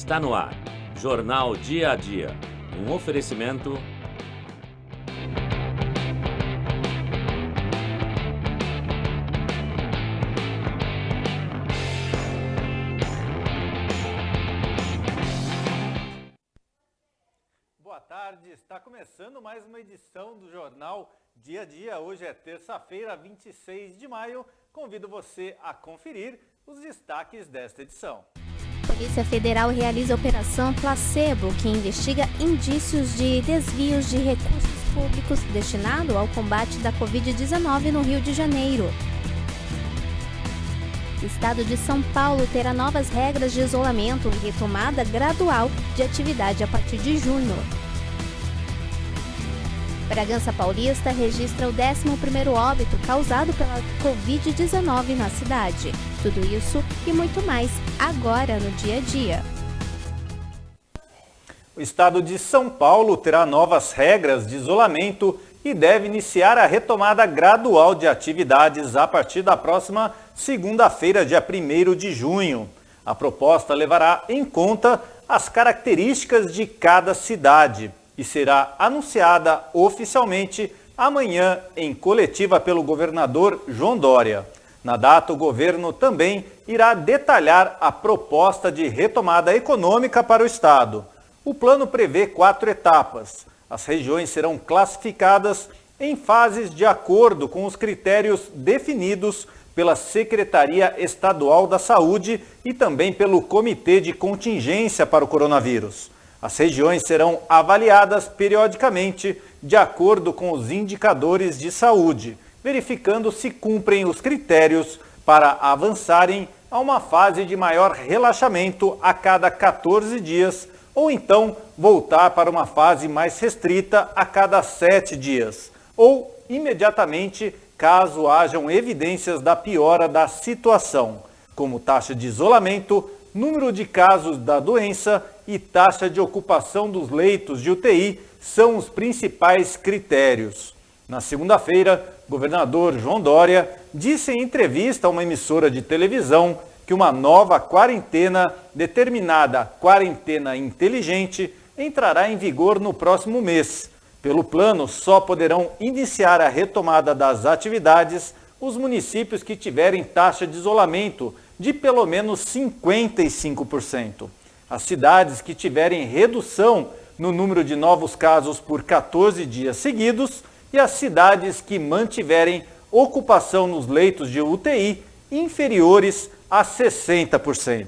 Está no ar, Jornal Dia a Dia, um oferecimento... Boa tarde, está começando mais uma edição do Jornal Dia a Dia. Hoje é terça-feira, 26 de maio. Convido você a conferir os destaques desta edição. Polícia Federal realiza a Operação Placebo, que investiga indícios de desvios de recursos públicos destinado ao combate da Covid-19 no Rio de Janeiro. O estado de São Paulo terá novas regras de isolamento e retomada gradual de atividade a partir de junho. Bragança Paulista registra o 11º óbito causado pela Covid-19 na cidade. Tudo isso e muito mais agora no Dia a Dia. O estado de São Paulo terá novas regras de isolamento e deve iniciar a retomada gradual de atividades a partir da próxima segunda-feira, dia 1º de junho. A proposta levará em conta as características de cada cidade e será anunciada oficialmente amanhã em coletiva pelo governador João Dória. Na data, o governo também irá detalhar a proposta de retomada econômica para o estado. O plano prevê 4 etapas. As regiões serão classificadas em fases de acordo com os critérios definidos pela Secretaria Estadual da Saúde e também pelo Comitê de Contingência para o Coronavírus. As regiões serão avaliadas periodicamente de acordo com os indicadores de saúde, verificando se cumprem os critérios para avançarem a uma fase de maior relaxamento a cada 14 dias ou então voltar para uma fase mais restrita a cada 7 dias, ou imediatamente caso hajam evidências da piora da situação, como taxa de isolamento, número de casos da doença e taxa de ocupação dos leitos de UTI são os principais critérios. Na segunda-feira, o governador João Dória disse em entrevista a uma emissora de televisão que uma nova quarentena, denominada quarentena inteligente, entrará em vigor no próximo mês. Pelo plano, só poderão iniciar a retomada das atividades os municípios que tiverem taxa de isolamento de pelo menos 55%. As cidades que tiverem redução no número de novos casos por 14 dias seguidos e as cidades que mantiverem ocupação nos leitos de UTI inferiores a 60%.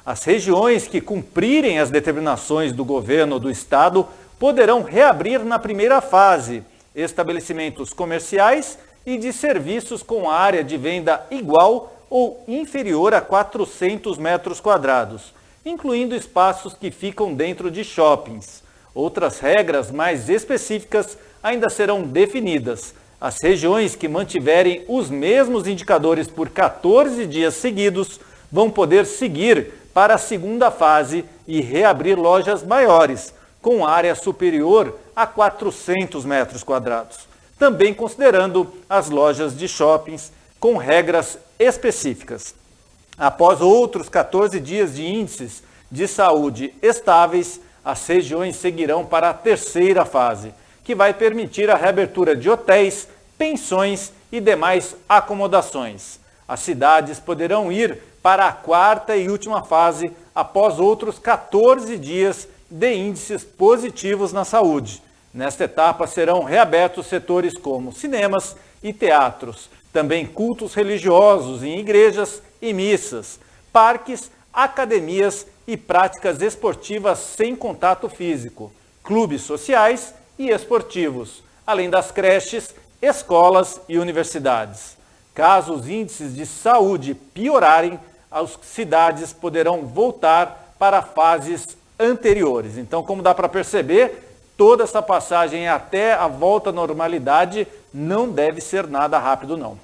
As regiões que cumprirem as determinações do governo do estado poderão reabrir na primeira fase estabelecimentos comerciais e de serviços com área de venda igual ou inferior a 400 metros quadrados, incluindo espaços que ficam dentro de shoppings. Outras regras mais específicas ainda serão definidas. As regiões que mantiverem os mesmos indicadores por 14 dias seguidos vão poder seguir para a segunda fase e reabrir lojas maiores, com área superior a 400 metros quadrados, também considerando as lojas de shoppings com regras específicas. Após outros 14 dias de índices de saúde estáveis, as regiões seguirão para a terceira fase, que vai permitir a reabertura de hotéis, pensões e demais acomodações. As cidades poderão ir para a quarta e última fase após outros 14 dias de índices positivos na saúde. Nesta etapa serão reabertos setores como cinemas e teatros, também cultos religiosos em igrejas e missas, parques, academias e práticas esportivas sem contato físico, clubes sociais e esportivos, além das creches, escolas e universidades. Caso os índices de saúde piorarem, as cidades poderão voltar para fases anteriores. Então, como dá para perceber, toda essa passagem até a volta à normalidade não deve ser nada rápido, não.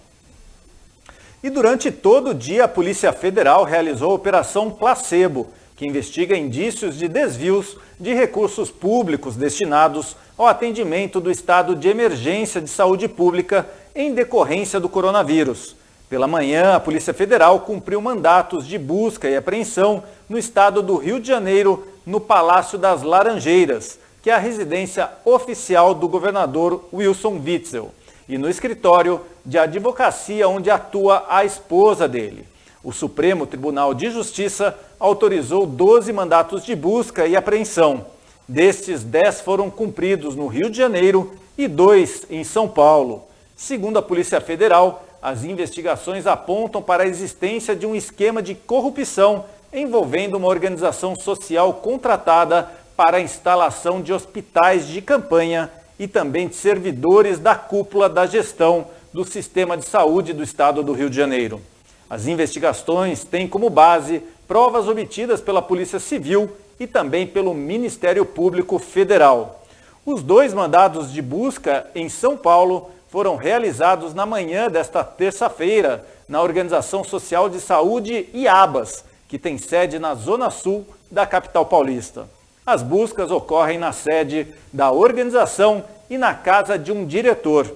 E durante todo o dia, a Polícia Federal realizou a Operação Placebo, que investiga indícios de desvios de recursos públicos destinados ao atendimento do estado de emergência de saúde pública em decorrência do coronavírus. Pela manhã, a Polícia Federal cumpriu mandatos de busca e apreensão no estado do Rio de Janeiro, no Palácio das Laranjeiras, que é a residência oficial do governador Wilson Witzel, e no escritório de advocacia onde atua a esposa dele. O Supremo Tribunal de Justiça autorizou 12 mandatos de busca e apreensão. Destes, 10 foram cumpridos no Rio de Janeiro e 2 em São Paulo. Segundo a Polícia Federal, as investigações apontam para a existência de um esquema de corrupção envolvendo uma organização social contratada para a instalação de hospitais de campanha e também de servidores da cúpula da gestão do sistema de saúde do estado do Rio de Janeiro. As investigações têm como base provas obtidas pela Polícia Civil e também pelo Ministério Público Federal. Os 2 mandados de busca em São Paulo foram realizados na manhã desta terça-feira na Organização Social de Saúde IABAS, que tem sede na Zona Sul da capital paulista. As buscas ocorrem na sede da organização e na casa de um diretor.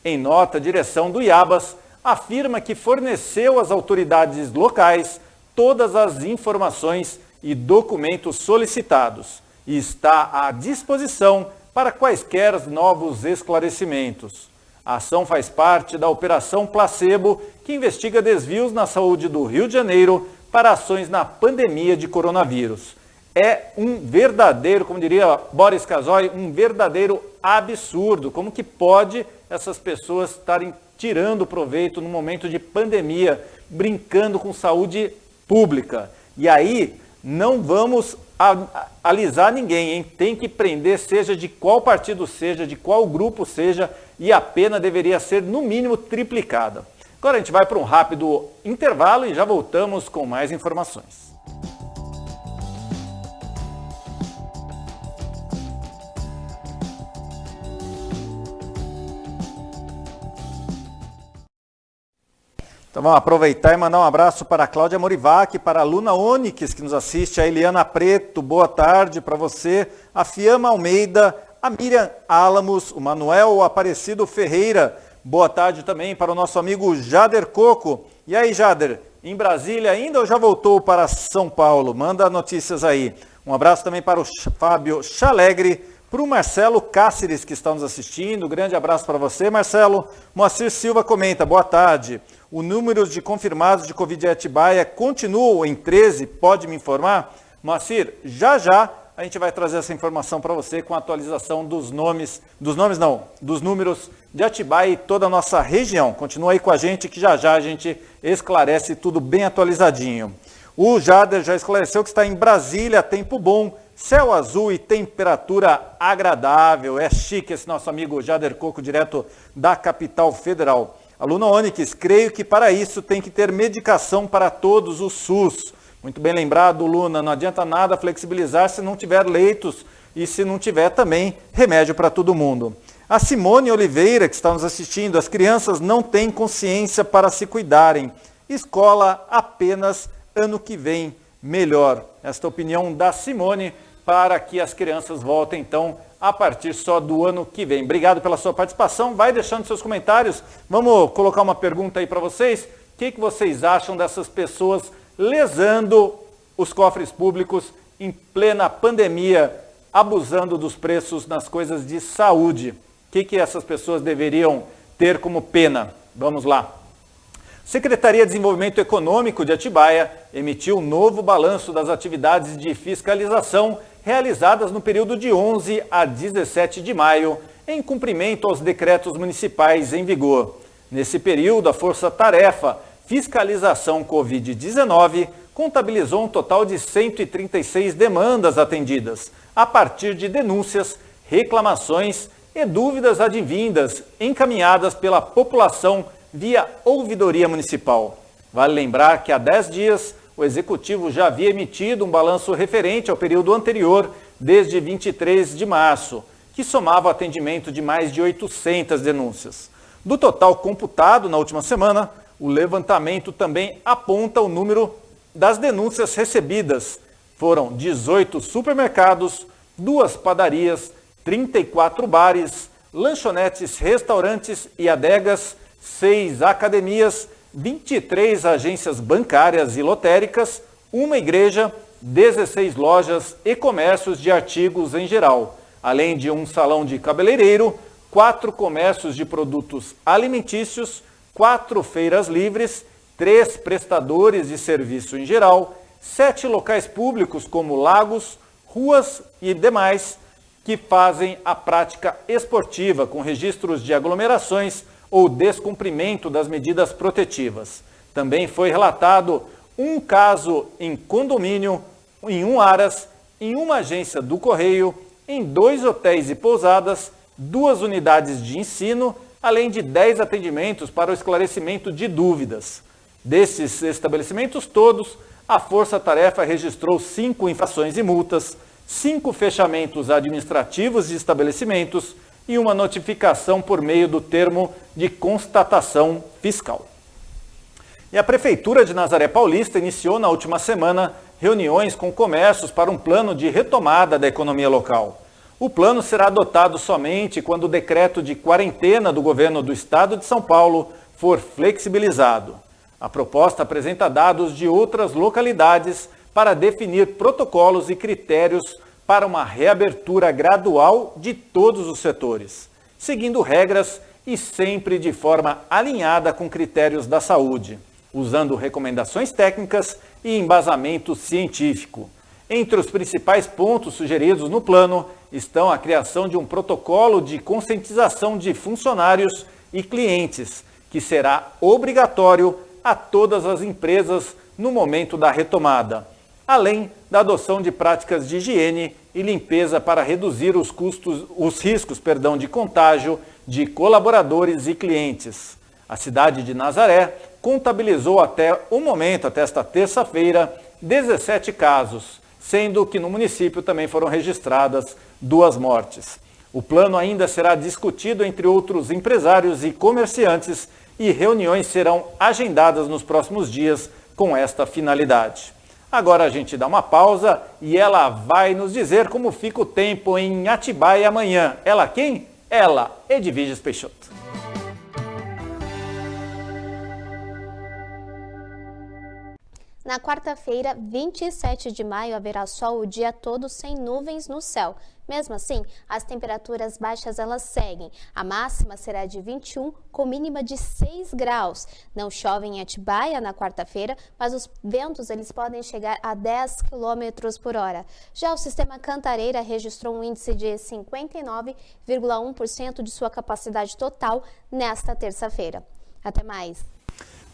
Em nota, a direção do IABAS afirma que forneceu às autoridades locais todas as informações e documentos solicitados e está à disposição para quaisquer novos esclarecimentos. A ação faz parte da Operação Placebo, que investiga desvios na saúde do Rio de Janeiro para ações na pandemia de coronavírus. É um verdadeiro, como diria Boris Casoy, um verdadeiro absurdo. Como que pode essas pessoas estarem tirando proveito no momento de pandemia, brincando com saúde pública? E aí, não vamos alisar ninguém, hein? Tem que prender, seja de qual partido seja, de qual grupo seja, e a pena deveria ser, no mínimo, triplicada. Agora a gente vai para um rápido intervalo e já voltamos com mais informações. Então vamos aproveitar e mandar um abraço para a Cláudia Morivac, para a Luna Onix, que nos assiste, a Eliana Preto, boa tarde para você, a Fiamma Almeida, a Miriam Álamos, o Manuel Aparecido Ferreira, boa tarde também para o nosso amigo Jader Coco. E aí, Jader, em Brasília ainda ou já voltou para São Paulo? Manda notícias aí. Um abraço também para o Fábio Chalegre, para o Marcelo Cáceres, que está nos assistindo, grande abraço para você, Marcelo. Moacir Silva comenta, boa tarde. O número de confirmados de Covid em Atibaia continua em 13, pode me informar? Moacir, já a gente vai trazer essa informação para você com a atualização dos números de Atibaia e toda a nossa região. Continua aí com a gente que já a gente esclarece tudo bem atualizadinho. O Jader já esclareceu que está em Brasília, tempo bom, céu azul e temperatura agradável. É chique esse nosso amigo Jader Coco, direto da capital federal. Aluna Onix, creio que para isso tem que ter medicação para todos os SUS. Muito bem lembrado, Luna, não adianta nada flexibilizar se não tiver leitos e se não tiver também remédio para todo mundo. A Simone Oliveira, que está nos assistindo, as crianças não têm consciência para se cuidarem. Escola apenas ano que vem melhor. Esta opinião da Simone para que as crianças voltem então a partir só do ano que vem. Obrigado pela sua participação, vai deixando seus comentários. Vamos colocar uma pergunta aí para vocês. O que vocês acham dessas pessoas lesando os cofres públicos em plena pandemia, abusando dos preços nas coisas de saúde? O que essas pessoas deveriam ter como pena? Vamos lá. Secretaria de Desenvolvimento Econômico de Atibaia emitiu um novo balanço das atividades de fiscalização realizadas no período de 11 a 17 de maio, em cumprimento aos decretos municipais em vigor. Nesse período, a Força Tarefa Fiscalização Covid-19 contabilizou um total de 136 demandas atendidas, a partir de denúncias, reclamações e dúvidas advindas encaminhadas pela população via ouvidoria municipal. Vale lembrar que há 10 dias o Executivo já havia emitido um balanço referente ao período anterior, desde 23 de março, que somava atendimento de mais de 800 denúncias. Do total computado na última semana, o levantamento também aponta o número das denúncias recebidas. Foram 18 supermercados, 2 padarias, 34 bares, lanchonetes, restaurantes e adegas, 6 academias 23 agências bancárias e lotéricas, uma igreja, 16 lojas e comércios de artigos em geral, além de um salão de cabeleireiro, 4 comércios de produtos alimentícios, 4 feiras livres, 3 prestadores de serviço em geral, 7 locais públicos como lagos, ruas e demais que fazem a prática esportiva com registros de aglomerações ou descumprimento das medidas protetivas. Também foi relatado um caso em condomínio, em um Aras, em uma agência do Correio, em 2 hotéis e pousadas, 2 unidades de ensino, além de 10 atendimentos para o esclarecimento de dúvidas. Desses estabelecimentos todos, a Força Tarefa registrou 5 infrações e multas, 5 fechamentos administrativos de estabelecimentos e uma notificação por meio do termo de constatação fiscal. E a Prefeitura de Nazaré Paulista iniciou na última semana reuniões com comércios para um plano de retomada da economia local. O plano será adotado somente quando o decreto de quarentena do governo do estado de São Paulo for flexibilizado. A proposta apresenta dados de outras localidades para definir protocolos e critérios para uma reabertura gradual de todos os setores, seguindo regras e sempre de forma alinhada com critérios da saúde, usando recomendações técnicas e embasamento científico. Entre os principais pontos sugeridos no plano estão a criação de um protocolo de conscientização de funcionários e clientes, que será obrigatório a todas as empresas no momento da retomada, além da adoção de práticas de higiene e limpeza para reduzir os riscos de contágio de colaboradores e clientes. A cidade de Nazaré contabilizou até o momento, até esta terça-feira, 17 casos, sendo que no município também foram registradas 2 mortes. O plano ainda será discutido entre outros empresários e comerciantes e reuniões serão agendadas nos próximos dias com esta finalidade. Agora a gente dá uma pausa e ela vai nos dizer como fica o tempo em Atibaia amanhã. Ela quem? Ela, Edviges Peixoto. Na quarta-feira, 27 de maio, haverá sol o dia todo sem nuvens no céu. Mesmo assim, as temperaturas baixas elas seguem. A máxima será de 21, com mínima de 6 graus. Não chove em Atibaia na quarta-feira, mas os ventos eles podem chegar a 10 km por hora. Já o sistema Cantareira registrou um índice de 59,1% de sua capacidade total nesta terça-feira. Até mais.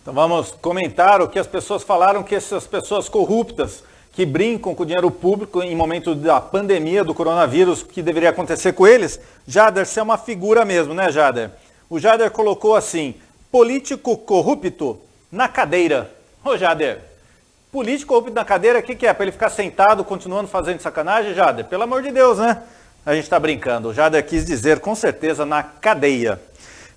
Então vamos comentar o que as pessoas falaram, que essas pessoas corruptas que brincam com o dinheiro público em momento da pandemia do coronavírus, que deveria acontecer com eles. Jader, você é uma figura mesmo, né, Jader? O Jader colocou assim, político corrupto na cadeira. Ô, Jader, político corrupto na cadeira, o que é? Para ele ficar sentado, continuando fazendo sacanagem, Jader? Pelo amor de Deus, né? A gente está brincando. O Jader quis dizer, com certeza, na cadeia.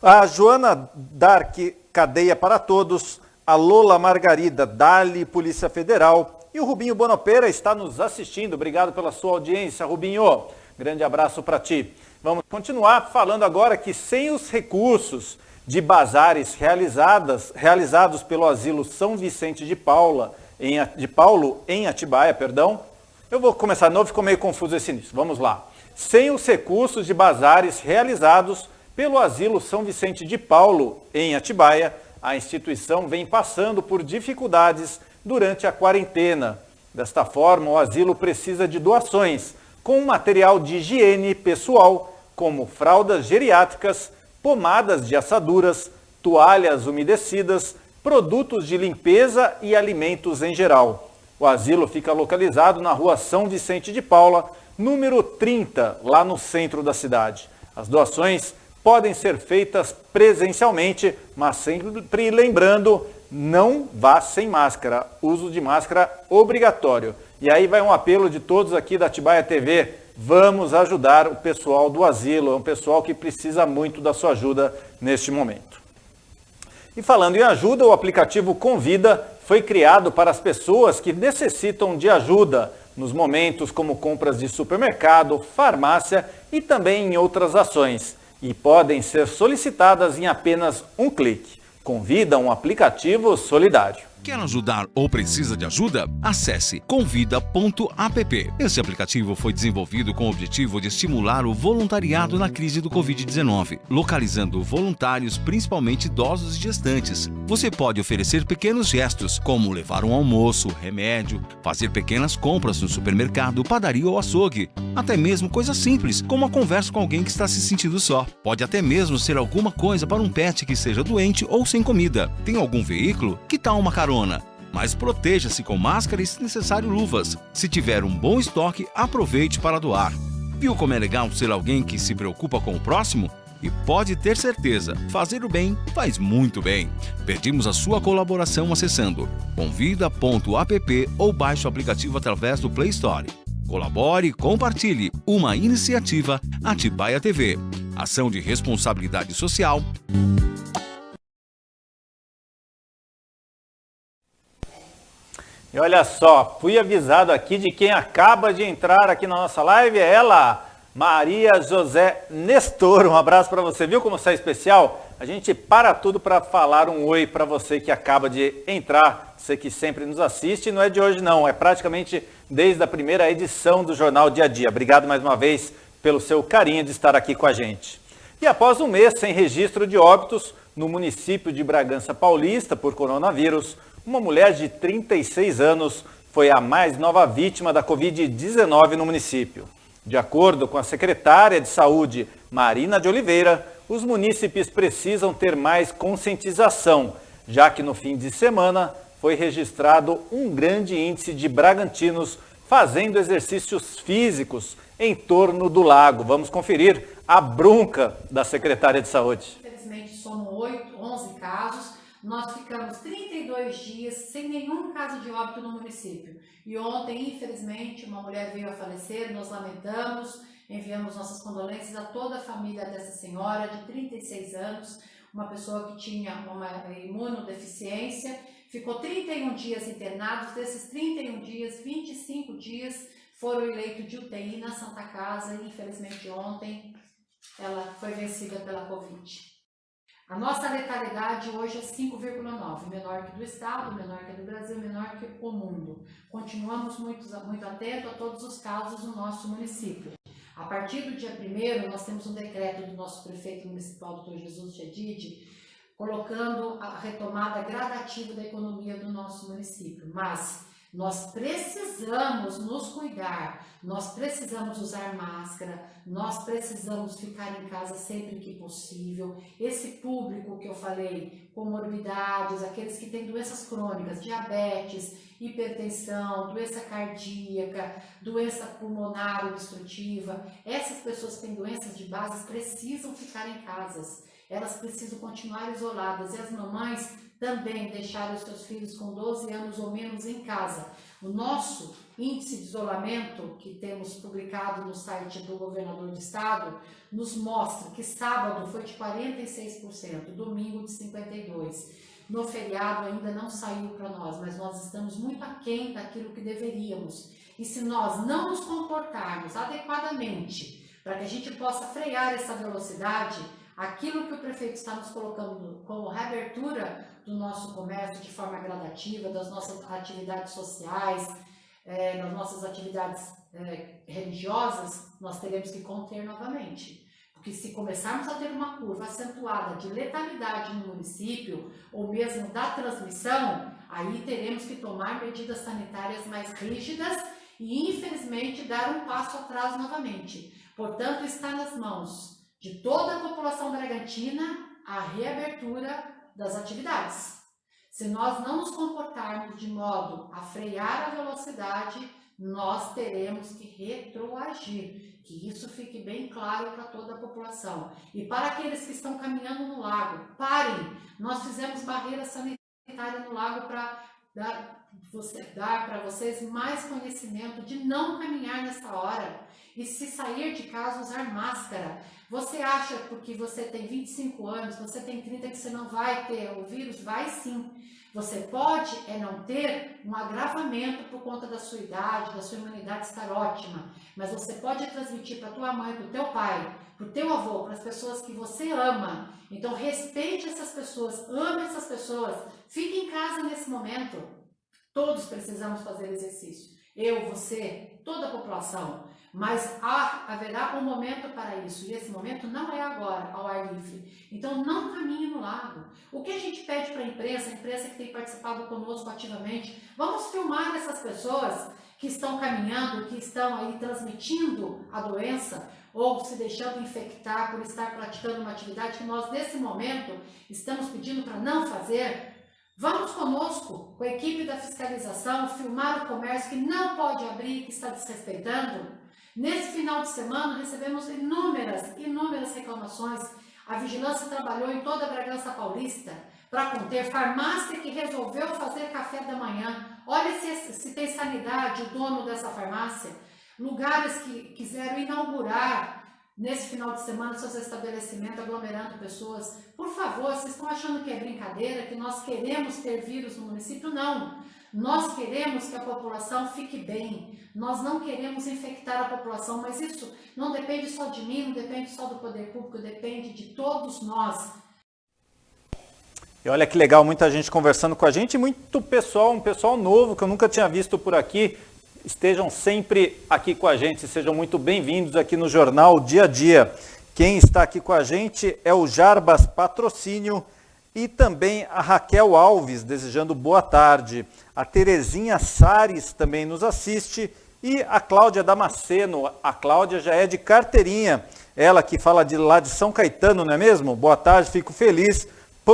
A Joana Dark, cadeia para todos. A Lola Margarida, Dali, Polícia Federal. E o Rubinho Bonopera está nos assistindo. Obrigado pela sua audiência, Rubinho. Grande abraço para ti. Vamos continuar falando agora que sem os recursos de bazares realizados pelo Asilo São Vicente de Paulo, em Atibaia, eu vou começar de novo, ficou meio confuso esse início. Vamos lá. Sem os recursos de bazares realizados pelo Asilo São Vicente de Paulo, em Atibaia, a instituição vem passando por dificuldades durante a quarentena. Desta forma, o asilo precisa de doações com material de higiene pessoal, como fraldas geriátricas, pomadas de assaduras, toalhas umedecidas, produtos de limpeza e alimentos em geral. O asilo fica localizado na rua São Vicente de Paula, número 30, lá no centro da cidade. As doações podem ser feitas presencialmente, mas sempre lembrando, não vá sem máscara, uso de máscara obrigatório. E aí vai um apelo de todos aqui da Atibaia TV, vamos ajudar o pessoal do asilo, é um pessoal que precisa muito da sua ajuda neste momento. E falando em ajuda, o aplicativo Convida foi criado para as pessoas que necessitam de ajuda nos momentos como compras de supermercado, farmácia e também em outras ações, e podem ser solicitadas em apenas um clique. Convida um aplicativo solidário. Quer ajudar ou precisa de ajuda? Acesse convida.app. Esse aplicativo foi desenvolvido com o objetivo de estimular o voluntariado na crise do Covid-19, localizando voluntários, principalmente idosos e gestantes. Você pode oferecer pequenos gestos, como levar um almoço, remédio, fazer pequenas compras no supermercado, padaria ou açougue. Até mesmo coisas simples, como uma conversa com alguém que está se sentindo só. Pode até mesmo ser alguma coisa para um pet que esteja doente ou sem comida. Tem algum veículo? Que tal uma carona? Mas proteja-se com máscara e, se necessário, luvas. Se tiver um bom estoque, aproveite para doar. Viu como é legal ser alguém que se preocupa com o próximo? E pode ter certeza, fazer o bem faz muito bem. Pedimos a sua colaboração acessando convida.app ou baixe o aplicativo através do Play Store. Colabore e compartilhe. Uma iniciativa Atibaia TV. Ação de responsabilidade social. E olha só, fui avisado aqui de quem acaba de entrar aqui na nossa live, é ela, Maria José Nestor. Um abraço para você, viu como você é especial? A gente para tudo para falar um oi para você que acaba de entrar, você que sempre nos assiste, não é de hoje não, é praticamente desde a primeira edição do Jornal Dia a Dia. Obrigado mais uma vez pelo seu carinho de estar aqui com a gente. E após um mês sem registro de óbitos no município de Bragança Paulista por coronavírus, uma mulher de 36 anos foi a mais nova vítima da Covid-19 no município. De acordo com a secretária de Saúde, Marina de Oliveira, os munícipes precisam ter mais conscientização, já que no fim de semana foi registrado um grande índice de bragantinos fazendo exercícios físicos em torno do lago. Vamos conferir a bronca da secretária de Saúde. Infelizmente, somos 11 casos. Nós ficamos 32 dias sem nenhum caso de óbito no município. E ontem, infelizmente, uma mulher veio a falecer, nós lamentamos, enviamos nossas condolências a toda a família dessa senhora de 36 anos, uma pessoa que tinha uma imunodeficiência, ficou 31 dias internados, desses 31 dias, 25 dias foram em leito de UTI na Santa Casa e, infelizmente, ontem ela foi vencida pela Covid. A nossa letalidade hoje é 5,9, menor que do estado, menor que do Brasil, menor que o mundo. Continuamos muito atentos a todos os casos no nosso município. A partir do dia 1º, nós temos um decreto do nosso prefeito municipal, Dr. Jesus Chedid, colocando a retomada gradativa da economia do nosso município. Mas nós precisamos nos cuidar, nós precisamos usar máscara, nós precisamos ficar em casa sempre que possível. Esse público que eu falei, comorbidades, aqueles que têm doenças crônicas, diabetes, hipertensão, doença cardíaca, doença pulmonar obstrutiva, essas pessoas que têm doenças de base precisam ficar em casas, elas precisam continuar isoladas e as mamães também deixaram os seus filhos com 12 anos ou menos em casa. O nosso índice de isolamento, que temos publicado no site do governador do estado, nos mostra que sábado foi de 46%, domingo de 52%. No feriado ainda não saiu para nós, mas nós estamos muito aquém daquilo que deveríamos. E se nós não nos comportarmos adequadamente para que a gente possa frear essa velocidade, aquilo que o prefeito está nos colocando como reabertura do nosso comércio de forma gradativa, das nossas atividades sociais, das nossas atividades religiosas, nós teremos que conter novamente. Porque se começarmos a ter uma curva acentuada de letalidade no município, ou mesmo da transmissão, aí teremos que tomar medidas sanitárias mais rígidas e, infelizmente, dar um passo atrás novamente. Portanto, está nas mãos de toda a população bragantina a reabertura das atividades. Se nós não nos comportarmos de modo a frear a velocidade, nós teremos que retroagir, que isso fique bem claro para toda a população. E para aqueles que estão caminhando no lago, parem! Nós fizemos barreira sanitária no lago para dar para vocês mais conhecimento de não caminhar nessa hora e, se sair de casa, usar máscara. Você acha porque você tem 25 anos, você tem 30 que você não vai ter o vírus? Vai sim. Você pode não ter um agravamento por conta da sua idade, da sua imunidade estar ótima, mas você pode transmitir para tua mãe, para o teu pai, para o teu avô, para as pessoas que você ama. Então respeite essas pessoas, ame essas pessoas, fique em casa nesse momento. Todos precisamos fazer exercício, eu, você, toda a população, mas haverá um momento para isso, e esse momento não é agora, ao ar livre. Então não caminhe no lago. O que a gente pede para a imprensa que tem participado conosco ativamente, vamos filmar essas pessoas que estão caminhando, que estão aí transmitindo a doença, ou se deixando infectar por estar praticando uma atividade que nós nesse momento estamos pedindo para não fazer. Vamos conosco, com a equipe da fiscalização, filmar o comércio que não pode abrir, que está desrespeitando. Nesse final de semana recebemos inúmeras reclamações. A vigilância trabalhou em toda a Bragança Paulista para conter farmácia que resolveu fazer café da manhã. Olha se tem sanidade o dono dessa farmácia. Lugares que quiseram inaugurar nesse final de semana seus estabelecimentos, aglomerando pessoas. Por favor, vocês estão achando que é brincadeira, que nós queremos ter vírus no município? Não. Nós queremos que a população fique bem. Nós não queremos infectar a população, mas isso não depende só de mim, não depende só do poder público, depende de todos nós. E olha que legal, muita gente conversando com a gente, muito pessoal, um pessoal novo que eu nunca tinha visto por aqui. Estejam sempre aqui com a gente, sejam muito bem-vindos aqui no Jornal Dia a Dia. Quem está aqui com a gente é o Jarbas Patrocínio e também a Raquel Alves, desejando boa tarde. A Terezinha Sares também nos assiste e a Cláudia Damasceno. A Cláudia já é de carteirinha, ela que fala de lá de São Caetano, não é mesmo? Boa tarde, fico feliz.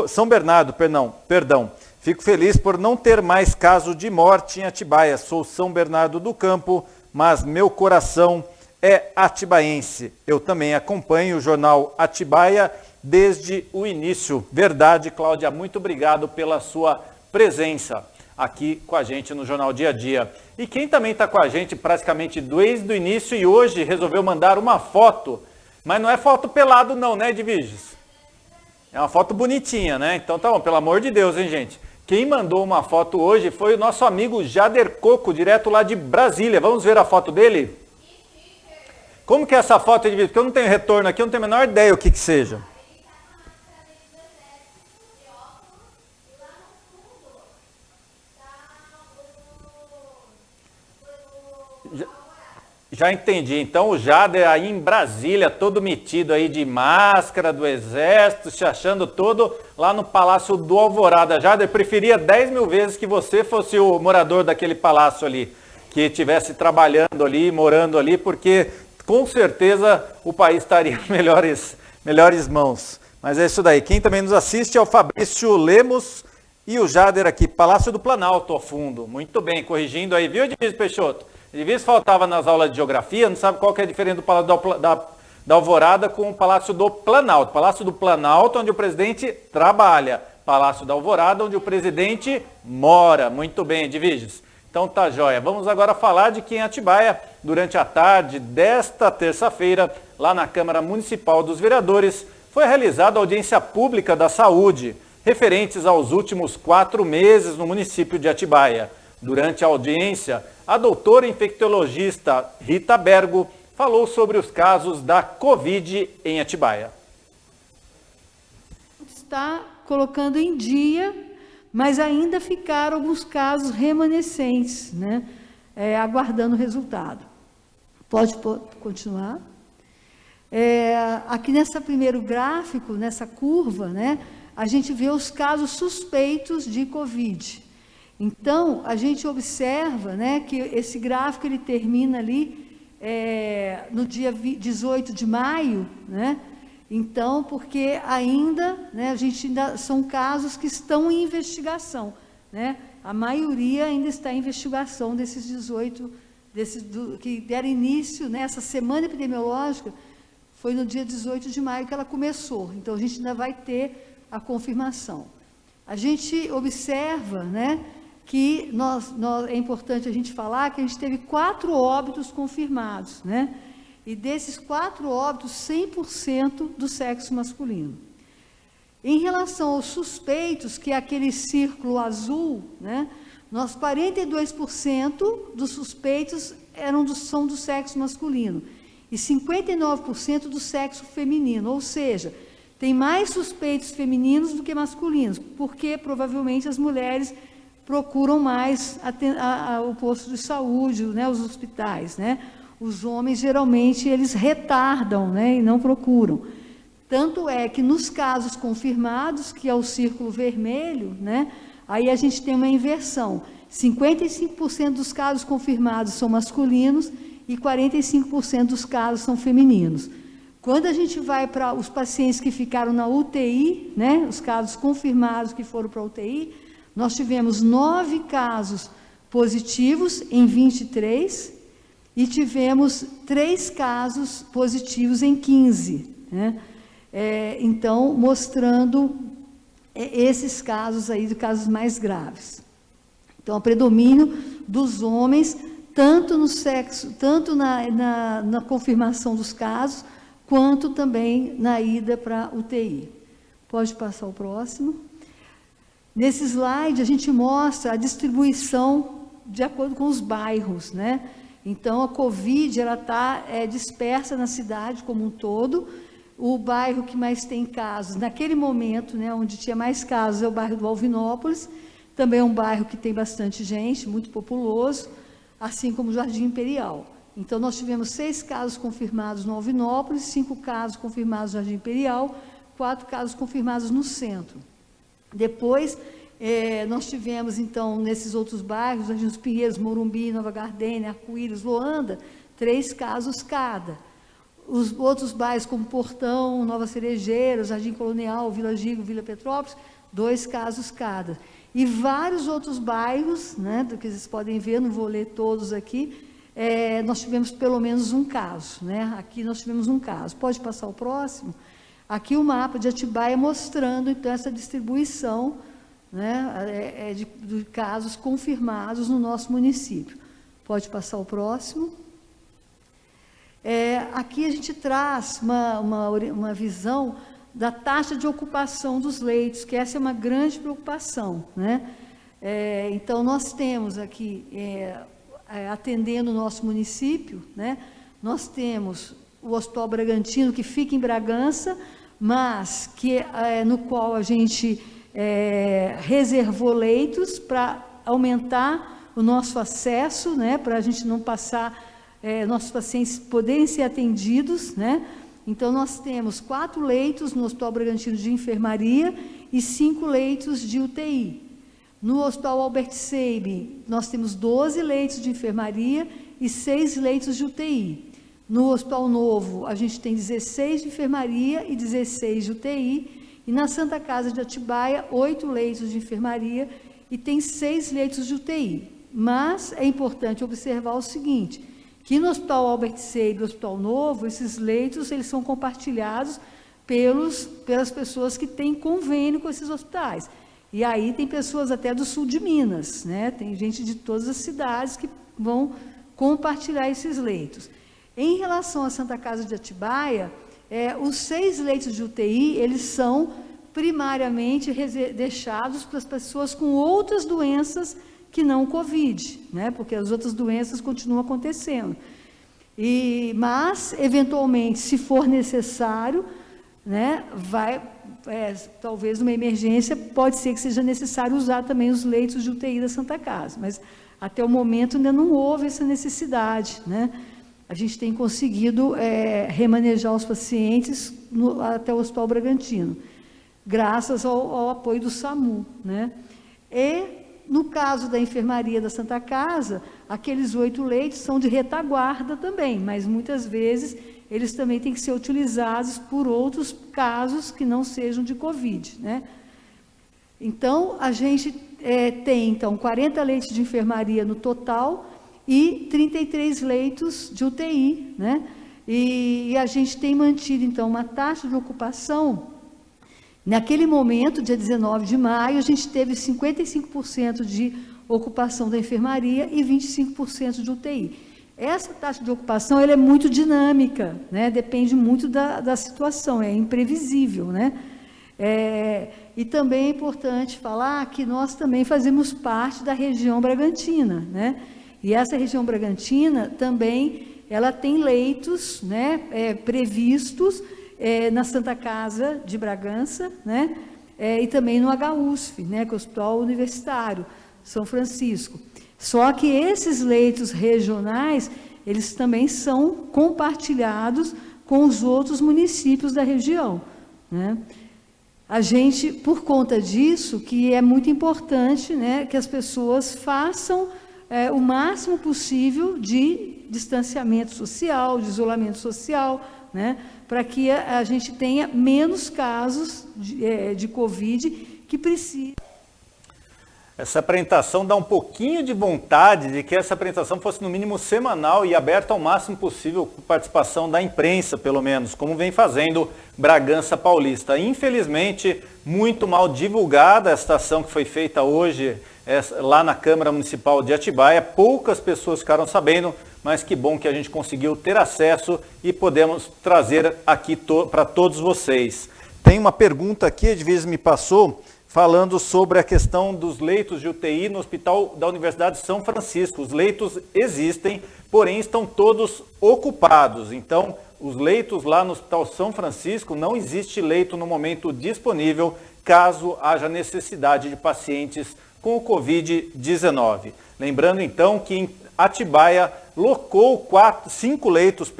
São Bernardo, perdão. Fico feliz por não ter mais caso de morte em Atibaia. Sou São Bernardo do Campo, mas meu coração é atibaense. Eu também acompanho o jornal Atibaia desde o início. Verdade, Cláudia, muito obrigado pela sua presença aqui com a gente no Jornal Dia a Dia. E quem também está com a gente praticamente desde o início e hoje resolveu mandar uma foto, mas não é foto pelado não, né, Edviges? É uma foto bonitinha, né? Então tá bom, pelo amor de Deus, hein, gente? Quem mandou uma foto hoje foi o nosso amigo Jader Coco, direto lá de Brasília. Vamos ver a foto dele? Como que é essa foto, Edviges? Porque eu não tenho retorno aqui, eu não tenho a menor ideia o que seja. Já entendi. Então o Jader aí em Brasília, todo metido aí de máscara do Exército, se achando todo lá no Palácio do Alvorada. Jader, preferia 10 mil vezes que você fosse o morador daquele palácio ali, que estivesse trabalhando ali, morando ali, porque com certeza o país estaria em melhores mãos. Mas é isso daí. Quem também nos assiste é o Fabrício Lemos e o Jader aqui, Palácio do Planalto ao fundo. Muito bem, corrigindo aí, viu, Edviges Peixoto? Edviges faltava nas aulas de geografia, não sabe qual que é a diferença do Palácio da Alvorada com o Palácio do Planalto. Palácio do Planalto, onde o presidente trabalha. Palácio da Alvorada, onde o presidente mora. Muito bem, Edviges. Então tá jóia. Vamos agora falar de que em Atibaia, durante a tarde desta terça-feira, lá na Câmara Municipal dos Vereadores, foi realizada a audiência pública da saúde, referentes aos últimos 4 meses no município de Atibaia. Durante a audiência, a doutora infectologista Rita Bergo falou sobre os casos da Covid em Atibaia. Está colocando em dia, mas ainda ficaram alguns casos remanescentes, né? Aguardando o resultado. Pode continuar? Aqui nesse primeiro gráfico, nessa curva, né, a gente vê os casos suspeitos de Covid. Então, a gente observa, né, que esse gráfico ele termina ali no dia 18 de maio, né? Então, porque ainda, né, são casos que estão em investigação, né? A maioria ainda está em investigação desses 18, que deram início, né, essa semana epidemiológica foi no dia 18 de maio que ela começou. Então, a gente ainda vai ter a confirmação. A gente observa, né, que é importante a gente falar que a gente teve 4 óbitos confirmados, né? E desses 4 óbitos, 100% do sexo masculino. Em relação aos suspeitos, que é aquele círculo azul, né? 42% dos suspeitos são do sexo masculino e 59% do sexo feminino, ou seja, tem mais suspeitos femininos do que masculinos, porque provavelmente as mulheres procuram mais o posto de saúde, né, os hospitais, né? Os homens, geralmente, eles retardam, né, e não procuram. Tanto é que nos casos confirmados, que é o círculo vermelho, né, aí a gente tem uma inversão. 55% dos casos confirmados são masculinos e 45% dos casos são femininos. Quando a gente vai para os pacientes que ficaram na UTI, né, os casos confirmados que foram para a UTI, nós tivemos 9 casos positivos em 23 e tivemos 3 casos positivos em 15, né? Então, mostrando esses casos aí, de casos mais graves. Então, o predomínio dos homens, tanto no sexo, tanto na confirmação dos casos, quanto também na ida para a UTI. Pode passar o próximo. Nesse slide, a gente mostra a distribuição de acordo com os bairros, né? Então, a Covid, ela está dispersa na cidade como um todo. O bairro que mais tem casos, naquele momento, né, onde tinha mais casos, é o bairro do Alvinópolis. Também é um bairro que tem bastante gente, muito populoso, assim como o Jardim Imperial. Então, nós tivemos 6 casos confirmados no Alvinópolis, 5 casos confirmados no Jardim Imperial, 4 casos confirmados no centro. Depois, nós tivemos, então, nesses outros bairros, Jardim dos Pinheiros, Morumbi, Nova Gardênia, Arco-Íris, Loanda, 3 casos cada. Os outros bairros, como Portão, Nova Cerejeira, Jardim Colonial, Vila Gigo, Vila Petrópolis, 2 casos cada. E vários outros bairros, né, do que vocês podem ver, não vou ler todos aqui, nós tivemos pelo menos um caso, né? Aqui nós tivemos um caso. Pode passar o próximo? Aqui o mapa de Atibaia mostrando, então, essa distribuição, né, de casos confirmados no nosso município. Pode passar o próximo? Aqui a gente traz uma visão da taxa de ocupação dos leitos, que essa é uma grande preocupação, né? Então, nós temos aqui, atendendo o nosso município, né, nós temos o Hospital Bragantino, que fica em Bragança, mas no qual a gente reservou leitos para aumentar o nosso acesso, né, para a gente não passar, nossos pacientes poderem ser atendidos, né? Então, nós temos 4 leitos no Hospital Bragantino de enfermaria e 5 leitos de UTI. No Hospital Albert Sabin, nós temos 12 leitos de enfermaria e 6 leitos de UTI. No Hospital Novo, a gente tem 16 de enfermaria e 16 de UTI. E na Santa Casa de Atibaia, 8 leitos de enfermaria e tem 6 leitos de UTI. Mas é importante observar o seguinte, que no Hospital Albert Sabin e Hospital Novo, esses leitos eles são compartilhados pelas pessoas que têm convênio com esses hospitais. E aí tem pessoas até do sul de Minas, né? Tem gente de todas as cidades que vão compartilhar esses leitos. Em relação à Santa Casa de Atibaia, os 6 leitos de UTI, eles são primariamente deixados para as pessoas com outras doenças que não o Covid, né? Porque as outras doenças continuam acontecendo. Mas, eventualmente, se for necessário, né, talvez numa emergência, pode ser que seja necessário usar também os leitos de UTI da Santa Casa, mas até o momento ainda não houve essa necessidade, né? A gente tem conseguido remanejar os pacientes até o Hospital Bragantino, graças ao apoio do SAMU, né? E, no caso da enfermaria da Santa Casa, aqueles 8 leitos são de retaguarda também, mas muitas vezes eles também têm que ser utilizados por outros casos que não sejam de Covid, né? Então, a gente tem, então, 40 leitos de enfermaria no total e 33 leitos de UTI, né? E a gente tem mantido, então, uma taxa de ocupação. Naquele momento, dia 19 de maio, a gente teve 55% de ocupação da enfermaria e 25% de UTI. Essa taxa de ocupação ela é muito dinâmica, né? Depende muito da situação, é imprevisível, né? E também é importante falar que nós também fazemos parte da região Bragantina, né? E essa região Bragantina também ela tem leitos, né, previstos na Santa Casa de Bragança, né? E também no HUSF, né, que é o Hospital Universitário São Francisco. Só que esses leitos regionais, eles também são compartilhados com os outros municípios da região, né? A gente, por conta disso, que é muito importante, né, que as pessoas façam o máximo possível de distanciamento social, de isolamento social, né, para que a gente tenha menos casos de Covid que precisam. Essa apresentação dá um pouquinho de vontade de que essa apresentação fosse no mínimo semanal e aberta ao máximo possível com participação da imprensa, pelo menos, como vem fazendo Bragança Paulista. Infelizmente, muito mal divulgada esta ação que foi feita hoje lá na Câmara Municipal de Atibaia. Poucas pessoas ficaram sabendo, mas que bom que a gente conseguiu ter acesso e podemos trazer aqui para todos vocês. Tem uma pergunta aqui, a Edvise me passou, falando sobre a questão dos leitos de UTI no Hospital da Universidade de São Francisco. Os leitos existem, porém estão todos ocupados. Então, os leitos lá no Hospital São Francisco, não existe leito no momento disponível, caso haja necessidade de pacientes com o Covid-19. Lembrando, então, que em Atibaia locou 5 leitos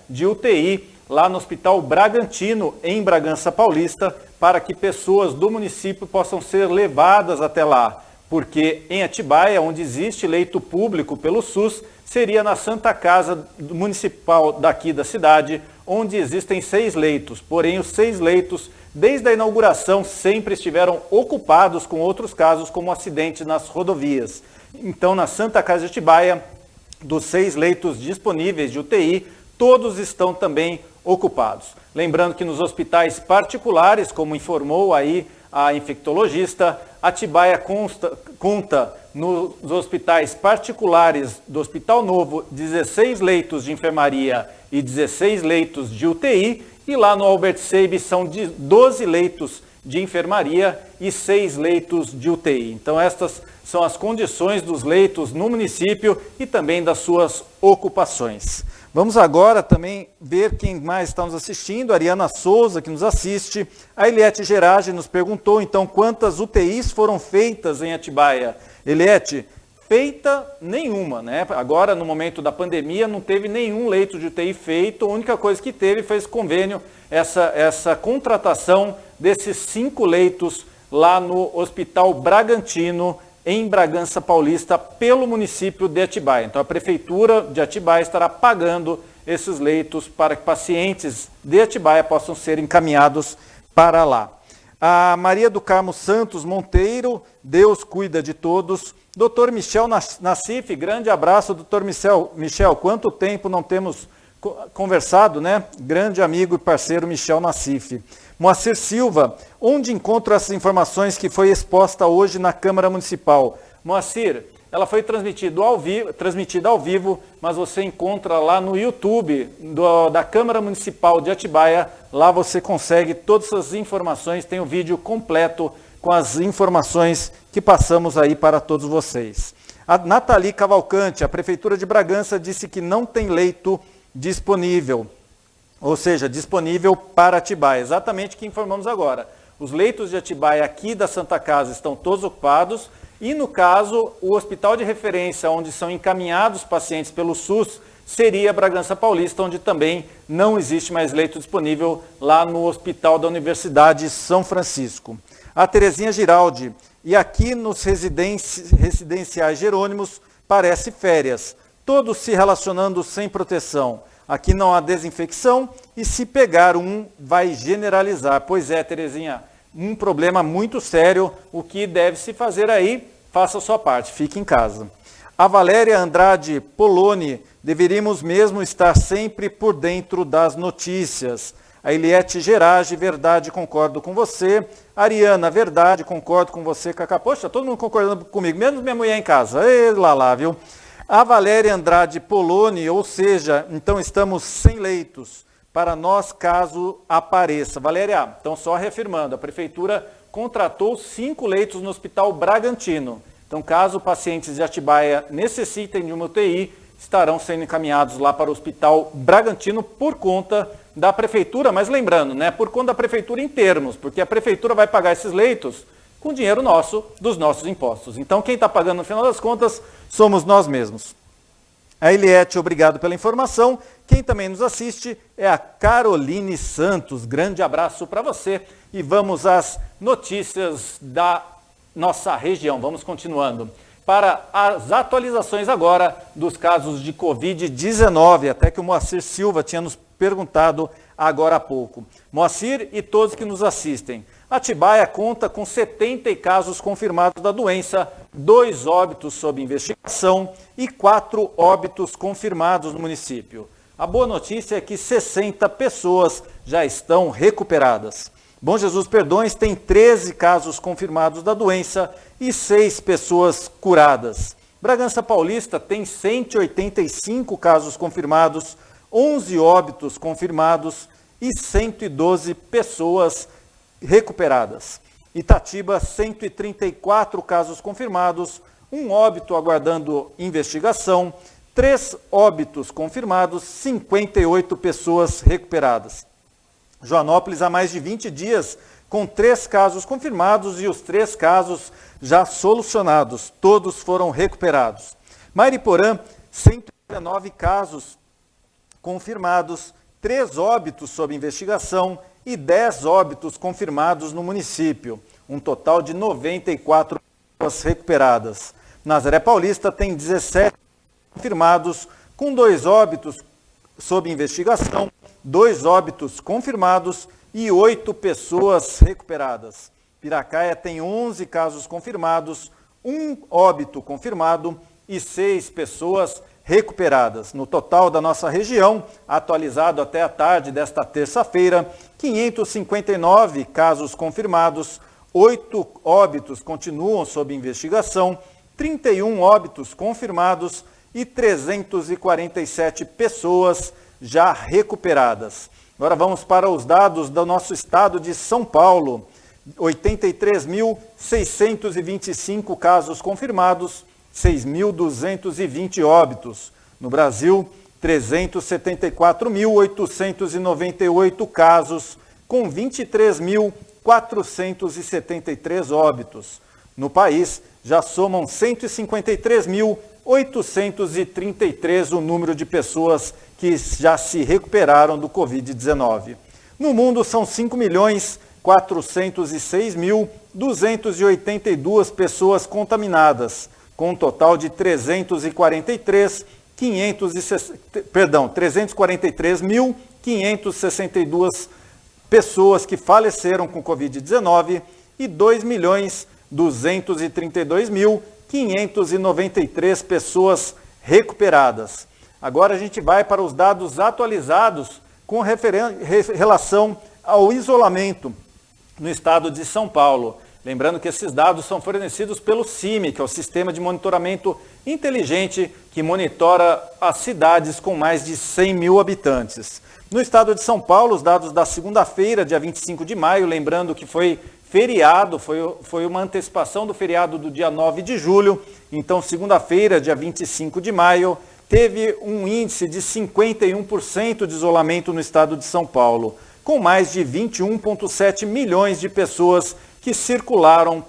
de UTI lá no Hospital Bragantino, em Bragança Paulista, para que pessoas do município possam ser levadas até lá. Porque em Atibaia, onde existe leito público pelo SUS, seria na Santa Casa Municipal daqui da cidade, onde existem 6 leitos. Porém, os 6 leitos, desde a inauguração, sempre estiveram ocupados com outros casos, como acidentes nas rodovias. Então, na Santa Casa de Atibaia, dos 6 leitos disponíveis de UTI, todos estão também ocupados. Lembrando que nos hospitais particulares, como informou aí a infectologista, Atibaia conta nos hospitais particulares do Hospital Novo 16 leitos de enfermaria e 16 leitos de UTI, e lá no Albert Seib são 12 leitos de enfermaria e 6 leitos de UTI. Então estas são as condições dos leitos no município e também das suas ocupações. Vamos agora também ver quem mais está nos assistindo. A Ariana Souza, que nos assiste. A Eliette Gerage nos perguntou, então, quantas UTIs foram feitas em Atibaia. Eliette, feita nenhuma, né? Agora, no momento da pandemia, não teve nenhum leito de UTI feito. A única coisa que teve foi esse convênio, essa contratação desses 5 leitos lá no Hospital Bragantino, em Bragança Paulista, pelo município de Atibaia. Então, a Prefeitura de Atibaia estará pagando esses leitos para que pacientes de Atibaia possam ser encaminhados para lá. A Maria do Carmo Santos Monteiro, Deus cuida de todos. Dr. Michel Nassif, grande abraço, Dr. Michel, quanto tempo não temos conversado, né? Grande amigo e parceiro Michel Nassif. Moacir Silva, onde encontro essas informações que foi exposta hoje na Câmara Municipal? Moacir, ela foi transmitida ao vivo, mas você encontra lá no YouTube da Câmara Municipal de Atibaia. Lá você consegue todas essas informações, tem o vídeo completo com as informações que passamos aí para todos vocês. A Nathalie Cavalcante, a Prefeitura de Bragança, disse que não tem leito disponível. Ou seja, disponível para Atibaia. Exatamente o que informamos agora. Os leitos de Atibaia aqui da Santa Casa estão todos ocupados e, no caso, o hospital de referência onde são encaminhados pacientes pelo SUS seria Bragança Paulista, onde também não existe mais leito disponível lá no Hospital da Universidade São Francisco. A Terezinha Giraldi, e aqui nos residenciais Jerônimos parece férias, todos se relacionando sem proteção. Aqui não há desinfecção e se pegar vai generalizar. Pois é, Terezinha, um problema muito sério. O que deve se fazer aí, faça a sua parte, fique em casa. A Valéria Andrade Poloni, deveríamos mesmo estar sempre por dentro das notícias. A Eliette Gerage, verdade, concordo com você. Ariana, verdade, concordo com você, Cacá. Poxa, todo mundo concordando comigo, menos minha mulher em casa. Ei, lá, viu? A Valéria Andrade Poloni, ou seja, então estamos sem leitos para nós caso apareça. Valéria, então só reafirmando, a Prefeitura contratou 5 leitos no Hospital Bragantino. Então, caso pacientes de Atibaia necessitem de uma UTI, estarão sendo encaminhados lá para o Hospital Bragantino por conta da Prefeitura, mas lembrando, né, por conta da Prefeitura em termos, porque a Prefeitura vai pagar esses leitos com dinheiro nosso, dos nossos impostos. Então, quem está pagando no final das contas somos nós mesmos. A Eliette, obrigado pela informação. Quem também nos assiste é a Caroline Santos. Grande abraço para você e vamos às notícias da nossa região. Vamos continuando. Para as atualizações agora dos casos de Covid-19, até que o Moacir Silva tinha nos perguntado agora há pouco. Moacir e todos que nos assistem. Atibaia conta com 70 casos confirmados da doença, 2 óbitos sob investigação e 4 óbitos confirmados no município. A boa notícia é que 60 pessoas já estão recuperadas. Bom Jesus Perdões tem 13 casos confirmados da doença e 6 pessoas curadas. Bragança Paulista tem 185 casos confirmados, 11 óbitos confirmados e 112 pessoas recuperadas. Itatiba, 134 casos confirmados, 1 óbito aguardando investigação, 3 óbitos confirmados, 58 pessoas recuperadas. Joanópolis há mais de 20 dias, com 3 casos confirmados e os 3 casos já solucionados. Todos foram recuperados. Mariporã, 119 casos confirmados, 3 óbitos sob investigação e 10 óbitos confirmados no município. Um total de 94 pessoas recuperadas. Nazaré Paulista tem 17 confirmados, com 2 óbitos sob investigação, 2 óbitos confirmados e 8 pessoas recuperadas. Piracaia tem 11 casos confirmados, 1 óbito confirmado e 6 pessoas recuperadas. No total da nossa região, atualizado até a tarde desta terça-feira, 559 casos confirmados, 8 óbitos continuam sob investigação, 31 óbitos confirmados e 347 pessoas já recuperadas. Agora vamos para os dados do nosso estado de São Paulo. 83.625 casos confirmados, 6.220 óbitos. No Brasil, 374.898 casos, com 23.473 óbitos. No país, já somam 153.833 o número de pessoas que já se recuperaram do Covid-19. No mundo, são 5.406.282 pessoas contaminadas, com um total de 343.562 pessoas que faleceram com Covid-19 e 2.232.593 pessoas recuperadas. Agora a gente vai para os dados atualizados com relação ao isolamento no estado de São Paulo. Lembrando que esses dados são fornecidos pelo CIMI, que é o Sistema de Monitoramento Inteligente, que monitora as cidades com mais de 100 mil habitantes. No estado de São Paulo, os dados da segunda-feira, dia 25 de maio, lembrando que foi feriado, foi uma antecipação do feriado do dia 9 de julho, então segunda-feira, dia 25 de maio, teve um índice de 51% de isolamento no estado de São Paulo, com mais de 21,7 milhões de pessoas que circularam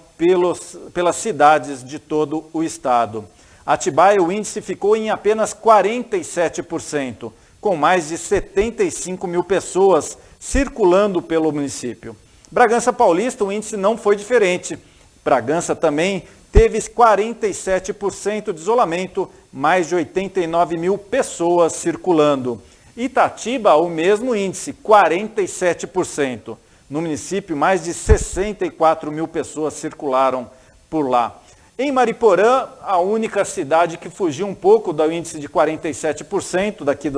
pelas cidades de todo o estado. Atibaia, o índice ficou em apenas 47%, com mais de 75 mil pessoas circulando pelo município. Bragança Paulista, o índice não foi diferente. Bragança também teve 47% de isolamento, mais de 89 mil pessoas circulando. Itatiba, o mesmo índice, 47%. No município, mais de 64 mil pessoas circularam por lá. Em Mariporã, a única cidade que fugiu um pouco do índice de 47% daqui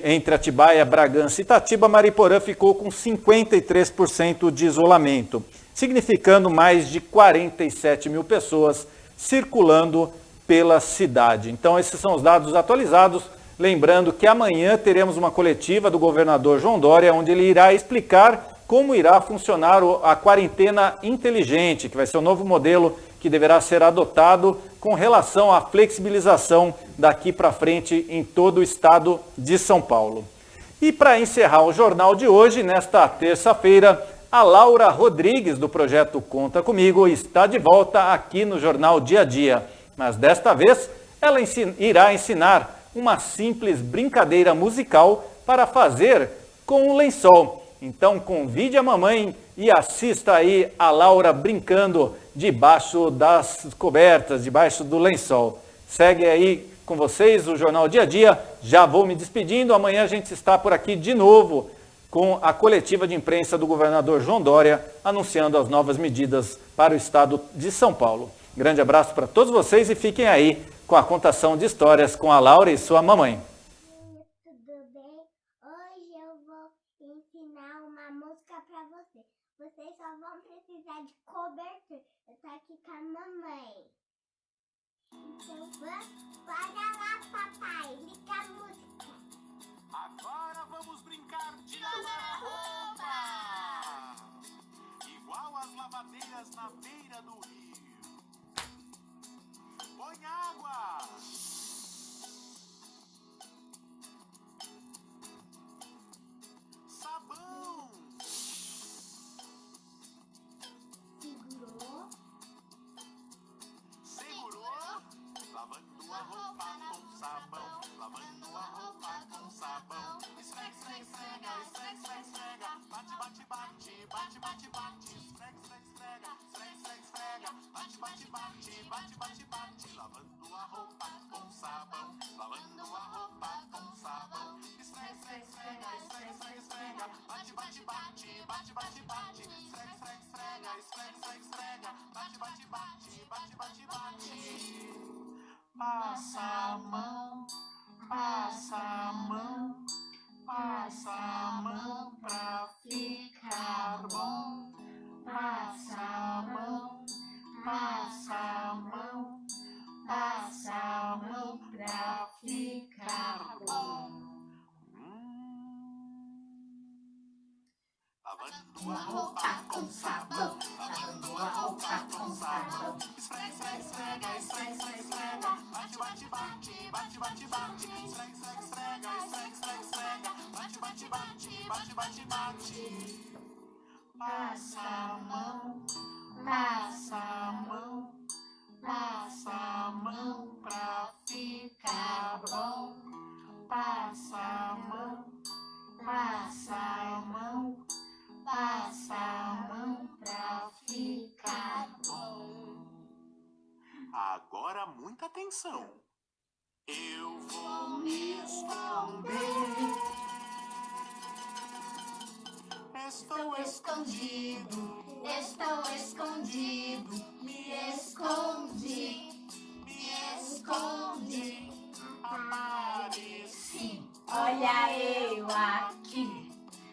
entre Atibaia, Bragança e Itatiba, Mariporã ficou com 53% de isolamento, significando mais de 47 mil pessoas circulando pela cidade. Então, esses são os dados atualizados. Lembrando que amanhã teremos uma coletiva do governador João Dória, onde ele irá explicar como irá funcionar a quarentena inteligente, que vai ser o novo modelo que deverá ser adotado com relação à flexibilização daqui para frente em todo o estado de São Paulo. E para encerrar o jornal de hoje, nesta terça-feira, a Laura Rodrigues, do projeto Conta Comigo, está de volta aqui no Jornal Dia a Dia. Mas desta vez, ela irá ensinar uma simples brincadeira musical para fazer com o lençol. Então convide a mamãe e assista aí a Laura brincando debaixo das cobertas, debaixo do lençol. Segue aí com vocês o Jornal Dia a Dia. Já vou me despedindo. Amanhã a gente está por aqui de novo com a coletiva de imprensa do governador João Dória, anunciando as novas medidas para o estado de São Paulo. Grande abraço para todos vocês e fiquem aí com a contação de histórias com a Laura e sua mamãe. Tudo bem? Hoje eu vou ensinar uma música para vocês. Vocês só vão precisar de cobertor. Eu tô aqui com a mamãe. Então bora lá, papai. Liga a música. Agora vamos brincar de lavar roupa. Igual as lavadeiras na beira do rio. Põe água. Sabão. Segurou. Lavando a roupa com sabão. Lavando a roupa com sabão. Esfrega, esfrega, esfrega, esfrega, esfrega, esfrega. Bate, bate, bate, bate, bate, bate. Esfrega, esfrega, esfrega, esfrega, esfrega, esfrega. Bate, bate, bate, bate, bate, bate. Lavando a roupa com sabão. Lavando a roupa com sabão. Esfrega, esfrega, esfrega, esfrega, esfrega, esfrega. Bate, bate, bate, bate, bate, bate. Esfrega, esfrega, esfrega, esfrega, esfrega, esfrega. Bate, bate, bate, bate, bate, bate. Passa a mão, passa a mão, passa a mão pra ficar bom. Passa a mão, passa a mão, passa a mão pra ficar bom. Lavando a roupa com sabão, lavando a roupa com sabão. Esfrega, esfrega, esfrega, esfrega, esfrega, esfrega. Bate, bate, bate, bate, bate, bate. Esfrega, esfrega, esfrega, esfrega, esfrega, esfrega. Bate, bate, bate, bate, bate, bate. Passa a mão, passa a mão, passa a mão pra ficar bom. Passa a mão, passa a mão, passa a mão pra ficar bom. Agora muita atenção. Eu vou me esconder. Estou escondido, estou escondido, me escondi, me escondi. Apareci, olha eu aqui.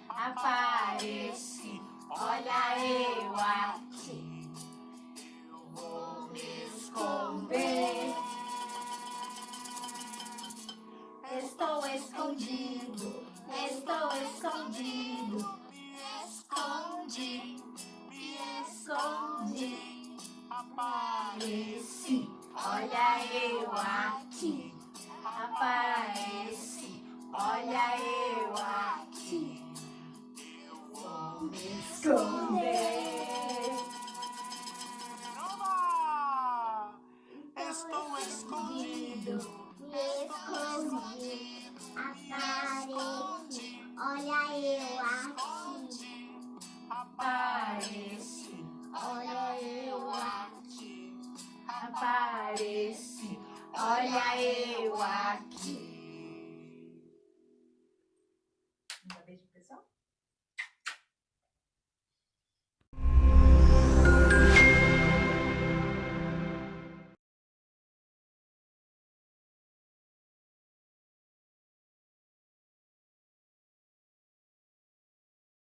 Apareci, olha eu aqui. Eu vou me esconder. Estou escondido, estou escondido. Me escondi, me escondi. Apareci, olha eu aqui. Apareci, olha eu aqui. Eu vou me esconder. Oba! Estou escondido, escondido. Apareci, olha eu aqui. Apareci, olha eu aqui. Apareci, olha eu aqui. Um beijo, pessoal.